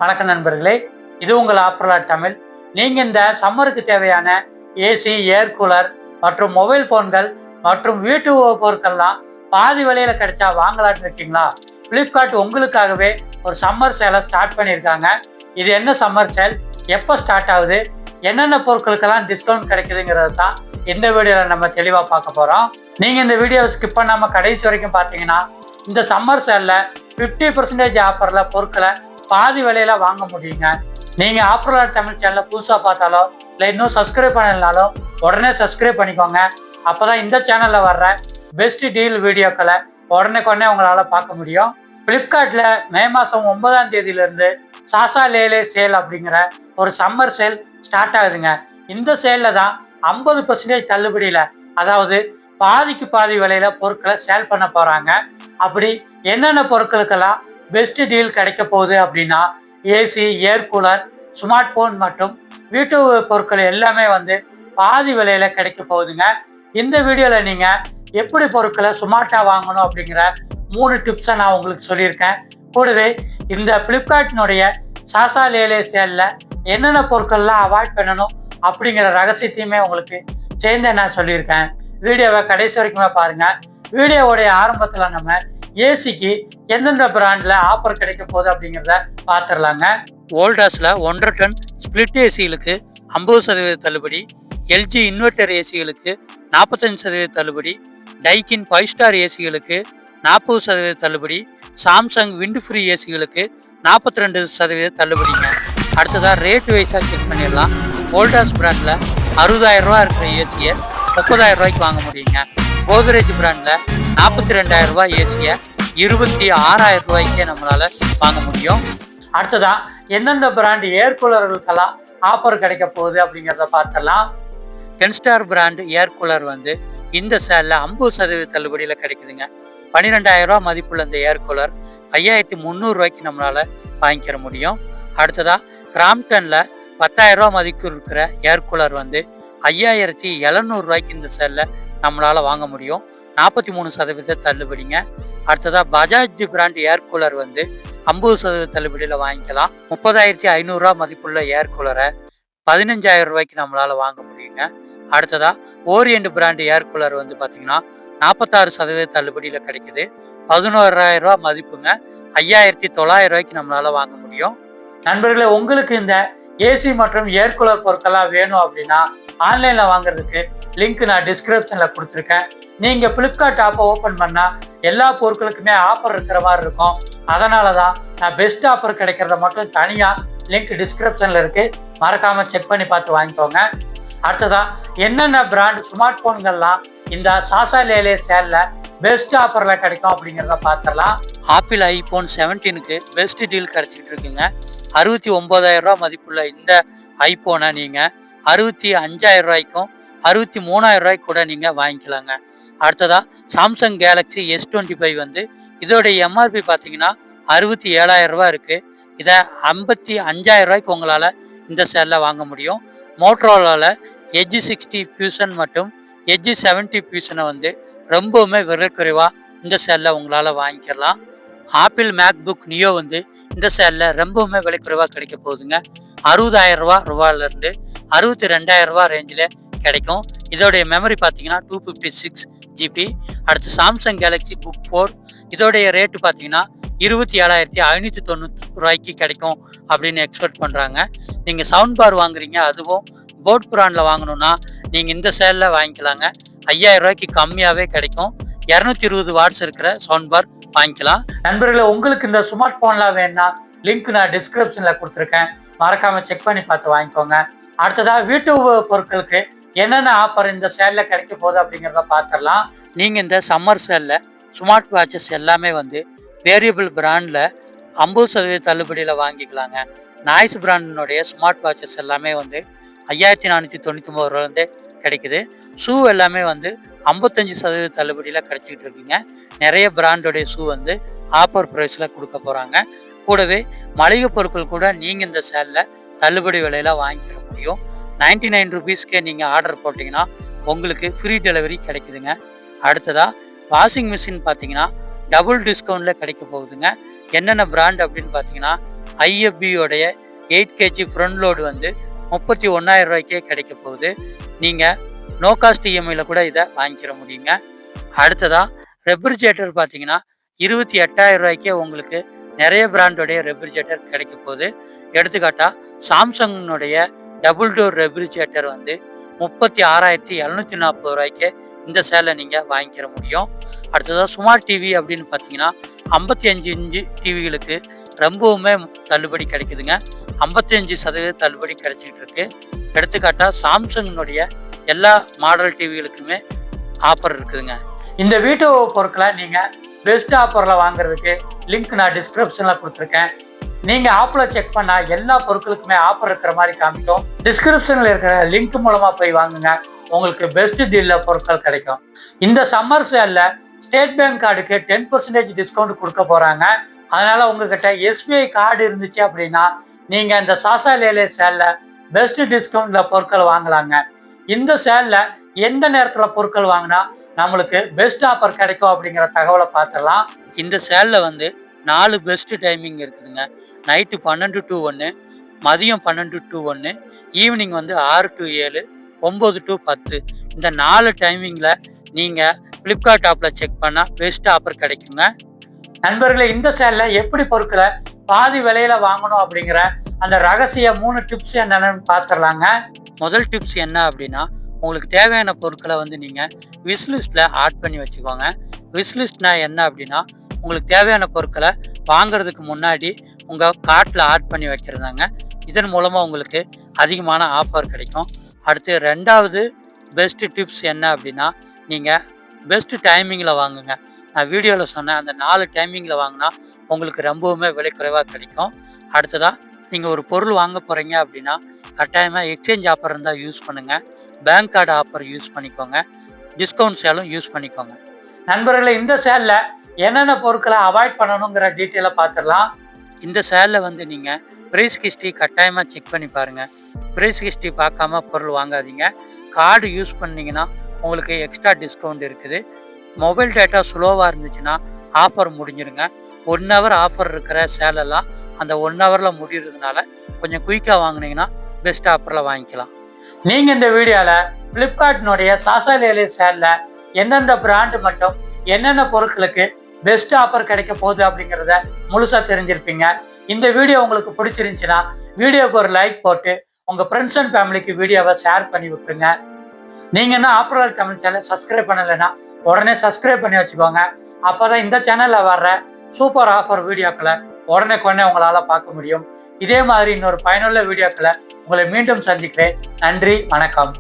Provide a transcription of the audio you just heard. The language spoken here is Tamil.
வணக்கம் நண்பர்களே, இது உங்கள் ஆப்ரலா தமிழ். நீங்கள் இந்த சம்மருக்கு தேவையான ஏசி, ஏர் கூலர் மற்றும் மொபைல் ஃபோன்கள் மற்றும் வீட்டு பொருட்கள்லாம் பாதி விலையில் கிடைச்சா வாங்கலான்னு இருக்கீங்களா? ஃப்ளிப்கார்ட் உங்களுக்காகவே ஒரு சம்மர் சேலை ஸ்டார்ட் பண்ணியிருக்காங்க. இது என்ன சம்மர் சேல், எப்போ ஸ்டார்ட் ஆகுது, என்னென்ன பொருட்களுக்கெல்லாம் டிஸ்கவுண்ட் கிடைக்குதுங்கிறது தான் இந்த வீடியோவில் நம்ம தெளிவாக பார்க்க போகிறோம். நீங்கள் இந்த வீடியோவை ஸ்கிப் பண்ணாமல் கடைசி வரைக்கும் பார்த்தீங்கன்னா இந்த சம்மர் சேலில் 50% ஆஃபரில் பொருட்களை பாதி விலையில வாங்க முடியுங்க. நீங்க ஆப்ரலா தமிழ் சேனலை புதுசா பார்த்தாலோ இல்லை இன்னும் சப்ஸ்கிரைப் பண்ணலனாலும் உடனே சப்ஸ்கிரைப் பண்ணிக்கோங்க. அப்போதான் இந்த சேனல்ல வர்ற பெஸ்ட் டீல் வீடியோக்களை உடனே உங்களால பார்க்க முடியும். பிளிப்கார்ட்ல மே மாதம் 9ஆம் தேதியிலிருந்து சாசா லேலே சேல் அப்படிங்கிற ஒரு சம்மர் சேல் ஸ்டார்ட் ஆகுதுங்க. இந்த சேல்ல தான் 50% தள்ளுபடியில, அதாவது பாதிக்கு பாதி விலையில பொருட்களை சேல் பண்ண போறாங்க. அப்படி என்னென்ன பொருட்களுக்கெல்லாம் பெஸ்ட் டீல் கிடைக்க போகுது அப்படின்னா, AC, air cooler, smart phone மற்றும் வீட்டு பொருட்கள் எல்லாமே பாதி விலையில கிடைக்க போகுதுங்க. இந்த வீடியோவில் நீங்கள் எப்படி பொருட்களை ஸ்மார்ட்டாக வாங்கணும் அப்படிங்கிற 3 டிப்ஸை நான் உங்களுக்கு சொல்லியிருக்கேன். கூடவே இந்த ஃப்ளிப்கார்ட்டினுடைய சாசா லேலே சேலில் என்னென்ன பொருட்கள்லாம் அவாய்ட் பண்ணணும் அப்படிங்கிற ரகசியத்தையுமே உங்களுக்கு சேர்ந்து நான் சொல்லியிருக்கேன். வீடியோவை கடைசி வரைக்குமே பாருங்கள். வீடியோவுடைய ஆரம்பத்தில் நம்ம ஏசிக்கு எந்தெந்த பிராண்டில் ஆஃபர் கிடைக்க போகுது அப்படிங்கிறத பார்த்துடலாங்க. வோல்டாஸில் 1.5 டன் ஸ்பிளிட் ஏசிகளுக்கு 50% தள்ளுபடி, எல்ஜி இன்வெர்டர் ஏசிகளுக்கு 45% தள்ளுபடி, டைக்கின் 5 ஸ்டார் ஏசிகளுக்கு 40% தள்ளுபடி, சாம்சங் விண்ட் ஃப்ரீ ஏசிகளுக்கு 42% தள்ளுபடிங்க. அடுத்ததாக ரேட் வைஸாக செக் பண்ணிடலாம். வோல்டாஸ் பிராண்டில் 60,000 ரூபா இருக்கிற ஏசியை 30,000 ரூபாய்க்கு வாங்க முடியுங்க. கோத்ரேஜ் பிராண்டில் 42,000 ரூபாய் ஏசியை 26,000 ரூபாய்க்கே நம்மளால வாங்க முடியும். அடுத்ததா எந்தெந்த பிராண்ட் ஏர் கூலர்களுக்கெல்லாம் ஆஃபர் கிடைக்க போகுது அப்படிங்கிறத பார்த்துடலாம். கென்ஸ்டார் பிராண்ட் ஏர் கூலர் இந்த சேலில் 50% தள்ளுபடியில் கிடைக்குதுங்க. 12,000 ரூபா மதிப்புள்ள இந்த ஏர் கூலர் 5,300 ரூபாய்க்கு நம்மளால வாங்கிக்கிற முடியும். அடுத்ததா கிராம்டனில் 10,000 ரூபா மதிப்பு இருக்கிற ஏர் கூலர் 5,700 ரூபாய்க்கு இந்த சேலில் நம்மளால வாங்க முடியும். 43% தள்ளுபடிங்க. அடுத்ததாக பஜாஜ் பிராண்ட் ஏர் கூலர் 50% தள்ளுபடியில் வாங்கிக்கலாம். 30,500 ரூபா மதிப்புள்ள ஏர் கூலரை 15,000 ரூபாய்க்கு நம்மளால வாங்க முடியுங்க. அடுத்ததாக ஓரியண்ட் பிராண்ட் ஏர் கூலர் பார்த்தீங்கன்னா 46% தள்ளுபடியில் கிடைக்குது. 11,000 ரூபா மதிப்புங்க. 5,900 ரூபாய்க்கு நம்மளால வாங்க முடியும். நண்பர்களே, உங்களுக்கு இந்த ஏசி மற்றும் ஏர் கூலர் பொருட்கள்லாம் வேணும் அப்படின்னா ஆன்லைனில் வாங்குறதுக்கு லிங்க் நான் டிஸ்கிரிப்ஷனில் கொடுத்துருக்கேன். நீங்கள் ஃப்ளிப்கார்ட் ஆப்பை ஓப்பன் பண்ணால் எல்லா பொருட்களுக்குமே ஆஃபர் இருக்கிற மாதிரி இருக்கும். அதனால தான் நான் பெஸ்ட் ஆஃபர் கிடைக்கிறத மட்டும் தனியாக லிங்க் டிஸ்கிரிப்ஷனில் இருக்குது, மறக்காமல் செக் பண்ணி பார்த்து வாங்கிக்கோங்க. அடுத்ததான் என்னென்ன பிராண்ட் ஸ்மார்ட் ஃபோன்கள்லாம் இந்த சாசா லேலே சேலில் பெஸ்ட் ஆஃபரில் கிடைக்கும் அப்படிங்கிறத பார்த்துடலாம். ஆப்பிள் ஐஃபோன் 17க்கு பெஸ்ட் டீல் கிடைச்சிட்டு இருக்குங்க. 69,000 ரூபா மதிப்புள்ள இந்த ஐஃபோனை நீங்கள் 65,000 ரூபாய்க்கும் 63,000 ரூபாய்க்கு கூட நீங்கள் வாங்கிக்கலாங்க. அடுத்ததாக சாம்சங் கேலக்ஸி S25 இதோடைய எம்ஆர்பி பார்த்தீங்கன்னா 67,000 ரூபா இருக்குது. இதை 55,000 ரூபாய்க்கு உங்களால் இந்த சேலில் வாங்க முடியும். மோட்டரோலாவில் எட்ஜ் 60 ஃபியூஷன் மற்றும் எட்ஜ் 70 ஃபியூஷனை ரொம்பவுமே விலை குறைவாக இந்த சேலில் உங்களால் வாங்கிக்கலாம். ஆப்பிள் மேக்புக் நியோ இந்த சேலில் ரொம்பவுமே விலை குறைவாக கிடைக்க போகுதுங்க. 60,000 ரூபாயிலிருந்து 62,000 ரூபா ரேஞ்சில் கிடைக்கும். இதோடைய மெமரி பார்த்தீங்கன்னா 256 GB. அடுத்து சாம்சங் கேலக்ஸி புக் 4 இதோடைய ரேட்டு பார்த்தீங்கன்னா 27,590 ரூபாய்க்கு கிடைக்கும் அப்படின்னு எக்ஸ்பெக்ட் பண்ணுறாங்க. நீங்கள் சவுண்ட் பார் வாங்குறீங்க, அதுவும் போட் பிராண்டில் வாங்கணும்னா நீங்கள் இந்த சேலில் வாங்கிக்கலாங்க. 5,000 ரூபாய்க்கு கம்மியாகவே கிடைக்கும். 220 வாட்ஸ் இருக்கிற சவுண்ட் பார் வாங்கிக்கலாம். நண்பர்களே, உங்களுக்கு இந்த ஸ்மார்ட் ஃபோன்லாம் வேணும்னா லிங்க் நான் டிஸ்கிரிப்ஷனில் கொடுத்துருக்கேன், மறக்காமல் செக் பண்ணி பார்த்து வாங்கிக்கோங்க. அடுத்ததாக வீட்டு பொருட்களுக்கு என்னென்ன ஆஃபர் இந்த சேலில் கிடைக்க போகுது அப்படிங்கிறத பார்த்துடலாம். நீங்கள் இந்த சம்மர் சேலில் ஸ்மார்ட் வாட்சஸ் எல்லாமே வேரியபிள் பிராண்டில் 50% தள்ளுபடியில் வாங்கிக்கலாங்க. நாய்ஸ் பிராண்டினுடைய ஸ்மார்ட் வாட்சஸ் எல்லாமே 5,499 ரூபாயிலேருந்தே கிடைக்குது. ஷூ எல்லாமே 55% தள்ளுபடியில் கிடைச்சிக்கிட்டு இருக்குங்க. நிறைய பிராண்டோடைய ஷூ ஆஃபர் ப்ரைஸில் கொடுக்க போகிறாங்க. கூடவே மளிகை பொருட்கள் கூட நீங்கள் இந்த சேலில் தள்ளுபடி விலையில் வாங்கிக்கிற முடியும். 99 ருபீஸ்க்கே நீங்கள் ஆர்டர் போட்டிங்கன்னா உங்களுக்கு ஃப்ரீ டெலிவரி கிடைக்குதுங்க. அடுத்ததாக வாஷிங் மிஷின் பார்த்தீங்கன்னா டபுள் டிஸ்கவுண்ட்டில் கிடைக்க போகுதுங்க. என்னென்ன பிராண்ட் அப்படின்னு பார்த்தீங்கன்னா ஐஎஃபியோடைய 8 kg ஃப்ரண்ட் லோடு வந்து 31,000 ரூபாய்க்கே கிடைக்க போகுது. நீங்கள் நோ காஸ்ட் இஎம்ஐயில் கூட இதை வாங்கிக்கிற முடியுங்க. அடுத்ததாக ரெஃப்ரிஜரேட்டர் பார்த்தீங்கன்னா 28,000 ரூபாய்க்கே உங்களுக்கு நிறைய பிராண்டோடைய ரெஃப்ரிஜரேட்டர் கிடைக்க போகுது. எடுத்துக்காட்டாக சாம்சங்கினுடைய டபுள் டோர் ரெஃப்ரிஜரேட்டர் வந்து 36,740 ரூபாய்க்கு இந்த சேலை நீங்கள் வாங்கிக்கிற முடியும். அடுத்ததாக ஸ்மார்ட் டிவி அப்படின்னு பார்த்தீங்கன்னா 55 இன்ச்சு டிவிகளுக்கு ரொம்பவுமே தள்ளுபடி கிடைக்குதுங்க. 55% தள்ளுபடி கிடைச்சிட்டு இருக்கு. எடுத்துக்காட்டாக சாம்சங்கினுடைய எல்லா மாடல் டிவிகளுக்குமே ஆஃபர் இருக்குதுங்க. இந்த வீட்டு பொருட்களை நீங்கள் பெஸ்ட் ஆஃபரில் வாங்குறதுக்கு லிங்க் நான் டிஸ்கிரிப்ஷனில் கொடுத்துருக்கேன். நீங்கள் ஆப்பில் செக் பண்ணால் எல்லா பொருட்களுக்குமே ஆஃபர் இருக்கிற மாதிரி காமிக்கும். டிஸ்கிரிப்ஷனில் இருக்கிற லிங்க் மூலமாக போய் வாங்குங்க, உங்களுக்கு பெஸ்ட் டீலில் பொருட்கள் கிடைக்கும். இந்த சம்மர் சேலில் ஸ்டேட் பேங்க் கார்டுக்கு 10% டிஸ்கவுண்ட் கொடுக்க போகிறாங்க. அதனால் உங்ககிட்ட எஸ்பிஐ கார்டு இருந்துச்சு அப்படின்னா நீங்கள் இந்த சாசா லேலே சேலில் பெஸ்ட் டிஸ்கவுண்டில் பொருட்கள் வாங்கலாங்க. இந்த சேலில் எந்த நேரத்தில் பொருட்கள் வாங்கினா நம்மளுக்கு பெஸ்ட் ஆஃபர் கிடைக்கும் அப்படிங்கிற தகவலை பார்த்துடலாம். இந்த சேலில் வந்து 4 பெஸ்ட் டைமிங் இருக்குதுங்க. நைட்டு 12 to 1, மதியம் 12 to 1, ஈவினிங் வந்து 6 to 7, 9 to 10. இந்த 4 டைமிங்கில் நீங்கள் ஃப்ளிப்கார்ட் ஆப்பில் செக் பண்ணால் பெஸ்ட் ஆஃபர் கிடைக்குங்க. நண்பர்களே, இந்த சேலில் எப்படி பொருட்களை பாதி விலையில வாங்கணும் அப்படிங்கிற அந்த ரகசிய 3 டிப்ஸ் என்னென்னு பார்த்துடலாங்க. முதல் டிப்ஸ் என்ன அப்படின்னா, உங்களுக்கு தேவையான பொருட்களை வந்து நீங்கள் விஷ்லிஸ்ட்டில் ஆட் பண்ணி வச்சுக்கோங்க. விஷ்லிஸ்ட்னா என்ன அப்படின்னா, உங்களுக்கு தேவையான பொருட்களை வாங்குறதுக்கு முன்னாடி உங்கள் கார்ட்டில் ஆட் பண்ணி வைக்கிறதாங்க. இதன் மூலமாக உங்களுக்கு அதிகமான ஆஃபர் கிடைக்கும். அடுத்து 2வது பெஸ்ட் டிப்ஸ் என்ன அப்படின்னா, நீங்கள் பெஸ்ட் டைமிங்கில் வாங்குங்க. நான் வீடியோவில் சொன்னேன், அந்த 4 டைமிங்கில் வாங்கினா உங்களுக்கு ரொம்பவுமே விலை குறைவாக கிடைக்கும். அடுத்ததாக நீங்கள் ஒரு பொருள் வாங்க போகிறீங்க அப்படின்னா கட்டாயமாக எக்ஸ்சேஞ்ச் ஆஃபர் இருந்தால் யூஸ் பண்ணுங்கள். பேங்க் கார்டு ஆஃபர் யூஸ் பண்ணிக்கோங்க. டிஸ்கவுண்ட் சேலும் யூஸ் பண்ணிக்கோங்க. நண்பர்களே, இந்த சேலில் என்னென்ன பொருட்களை அவாய்ட் பண்ணணுங்கிற டீட்டெயிலை பார்த்துடலாம். இந்த சேலில் வந்து நீங்கள் ப்ரைஸ் ஹிஸ்ட்ரி கட்டாயமாக செக் பண்ணி பாருங்கள். ப்ரைஸ் ஹிஸ்ட்ரி பார்க்காம பொருள் வாங்காதீங்க. கார்டு யூஸ் பண்ணிங்கன்னா உங்களுக்கு எக்ஸ்ட்ரா டிஸ்கவுண்ட் இருக்குது. மொபைல் டேட்டா ஸ்லோவாக இருந்துச்சுன்னா ஆஃபர் முடிஞ்சிருங்க. 1 hour ஆஃபர் இருக்கிற சேலெல்லாம் அந்த 1 hourல முடிகிறதுனால கொஞ்சம் குயிக்காக வாங்கினீங்கன்னா பெஸ்ட் ஆஃபரில் வாங்கிக்கலாம். நீங்கள் இந்த வீடியோவில் ஃப்ளிப்கார்ட்னுடைய சாசா லேலே சேலில் எந்தெந்த பிராண்டு மட்டும் என்னென்ன பொருட்களுக்கு பெஸ்ட் ஆஃபர் கிடைக்க போகுது அப்படிங்கிறத முழுசாக தெரிஞ்சிருப்பீங்க. இந்த வீடியோ உங்களுக்கு பிடிச்சிருந்துச்சுன்னா வீடியோக்கு ஒரு லைக் போட்டு உங்கள் ஃப்ரெண்ட்ஸ் அண்ட் ஃபேமிலிக்கு வீடியோவை ஷேர் பண்ணி விட்டுருங்க. நீங்கள் என்ன ஆப்ரல் தமிழ் சேனல் சப்ஸ்கிரைப் பண்ணலைன்னா உடனே சப்ஸ்கிரைப் பண்ணி வச்சுக்கோங்க. அப்போ தான் இந்த சேனலில் வர்ற சூப்பர் ஆஃபர் வீடியோக்களை உடனே உங்களால் பார்க்க முடியும். இதே மாதிரி இன்னொரு பயனுள்ள வீடியோக்களை உங்களை மீண்டும் சந்திக்கிறேன். நன்றி, வணக்கம்.